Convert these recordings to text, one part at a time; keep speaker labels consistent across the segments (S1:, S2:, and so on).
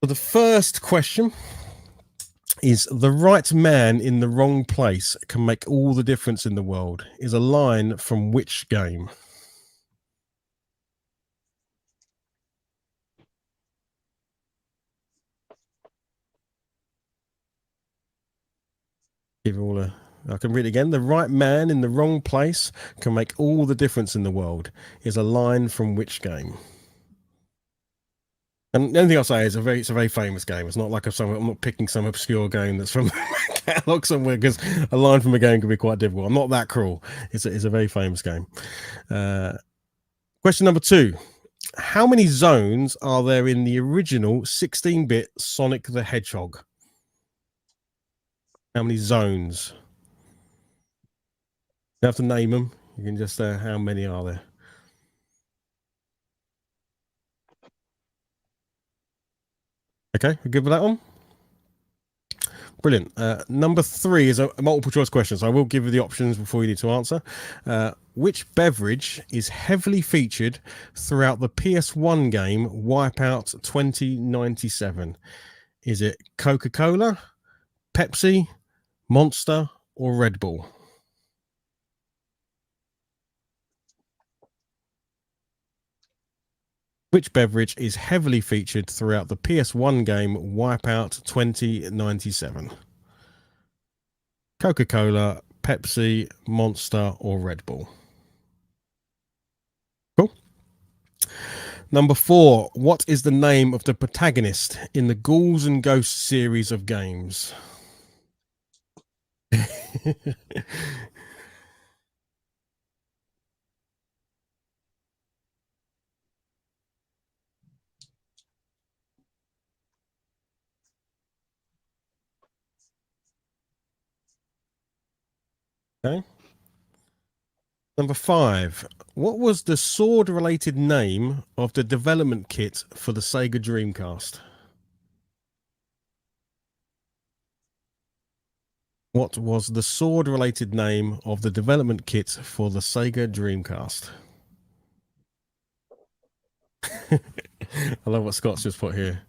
S1: So the first question is: the right man in the wrong place can make all the difference in the world is a line from which game? Give all a. I can read it again. The right man in the wrong place can make all the difference in the world is a line from which game? And the only thing I'll say is it's a very famous game. It's not like I'm not picking some obscure game that's from the catalog somewhere, because a line from a game can be quite difficult. I'm not that cruel. It's a very famous game. Question number 2. How many zones are there in the original 16-bit Sonic the Hedgehog? How many zones? You have to name them. You can just how many are there? Okay, we're good with that one. Brilliant. Number 3 is a multiple choice question, so I will give you the options before you need to answer. Which beverage is heavily featured throughout the PS1 game Wipeout 2097? Is it Coca-Cola, Pepsi, Monster, or Red Bull? Which beverage is heavily featured throughout the PS1 game Wipeout 2097? Coca-Cola, Pepsi, Monster, or Red Bull? Cool. Number 4. What is the name of the protagonist in the Ghouls and Ghosts series of games? Okay. Number 5. What was the sword-related name of the development kit for the Sega Dreamcast? What was the sword-related name of the development kit for the Sega Dreamcast? I love what Scott's just put here.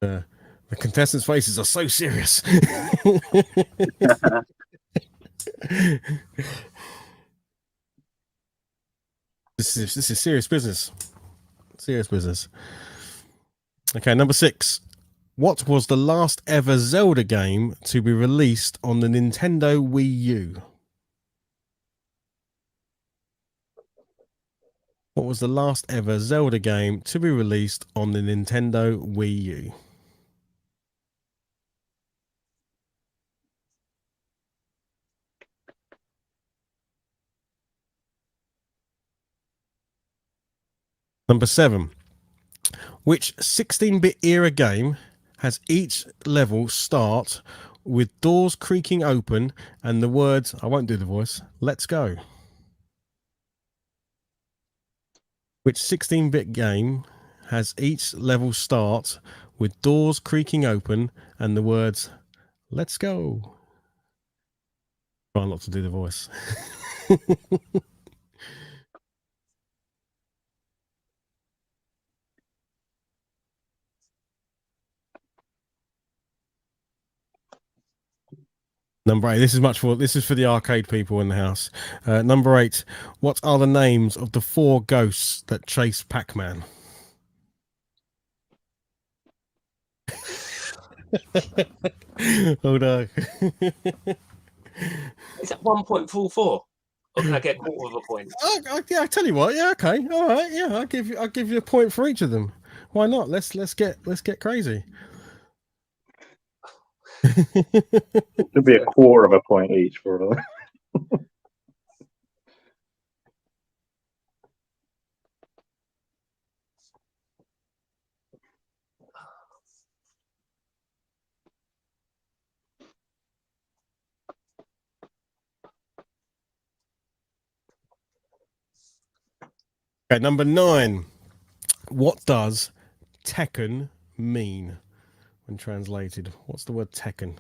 S1: The contestants' faces are so serious. This is serious business. Serious business. Okay, number 6. What was the last ever Zelda game to be released on the Nintendo Wii U? What was the last ever Zelda game to be released on the Nintendo Wii U? Number 7. Which 16-bit era game has each level start with doors creaking open and the words, I won't do the voice, let's go? Which 16-bit game has each level start with doors creaking open and the words, let's go? Try not to do the voice. Number 8. This is for the arcade people in the house. Number 8. What are the names of the 4 ghosts that chase Pacman? Hold on.
S2: Is that 1.44? Or can I get a quarter of a point?
S1: Yeah, I tell you what. Yeah, okay, all right. Yeah, I'll give you a point for each of them. Why not? Let's get crazy.
S3: It'll be a quarter of a point each for them.
S1: Okay, number 9. What does Tekken mean when translated? What's the word Tekken?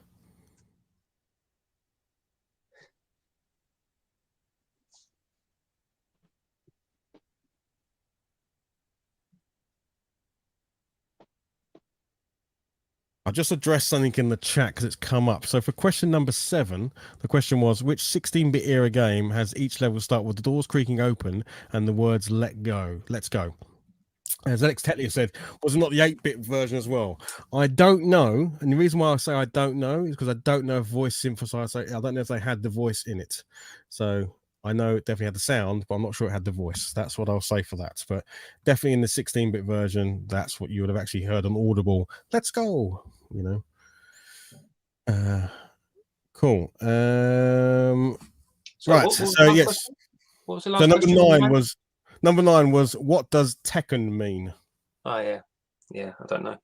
S1: I'll just address something in the chat because it's come up. So for question number 7, the question was, which 16-bit era game has each level start with the doors creaking open and the words "Let go"? Let's go. As Alex Tetley said, was it not the 8-bit version as well? I don't know, and the reason why I say I don't know is because I don't know if voice synthesizer. I don't know if they had the voice in it. So I know it definitely had the sound, but I'm not sure it had the voice. That's what I'll say for that. But definitely in the 16-bit version, that's what you would have actually heard on Audible. Let's go. You know. Cool.
S2: So
S1: Right.
S2: what was
S1: So
S2: the last
S1: yes.
S2: question? What was the last
S1: So
S2: question?
S1: number nine was what does Tekken mean?
S2: Oh yeah, I don't know.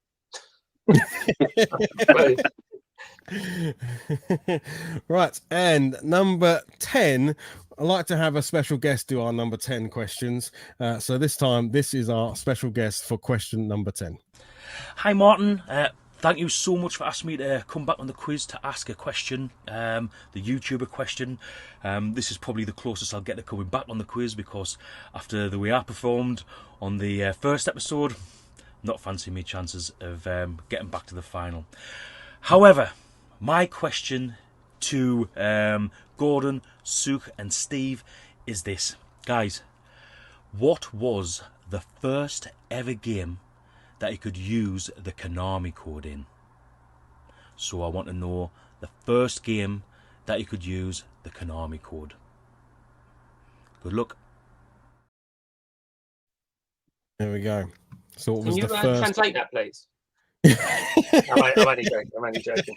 S1: Right, and number 10, I like to have a special guest do our number 10 questions. So this time, this is our special guest for question number 10.
S4: Hi, Martin. Thank you so much for asking me to come back on the quiz to ask a question, the YouTuber question. This is probably the closest I'll get to coming back on the quiz because after the way I performed on the first episode, not fancying me chances of getting back to the final. However, my question to Gordon, Suk and Steve is this. Guys, what was the first ever game that you could use the Konami code in? So I want to know the first game that you could use the Konami code. Good luck.
S1: There we go. So what was
S2: Can you
S1: the first?
S2: translate that, please? I'm only joking.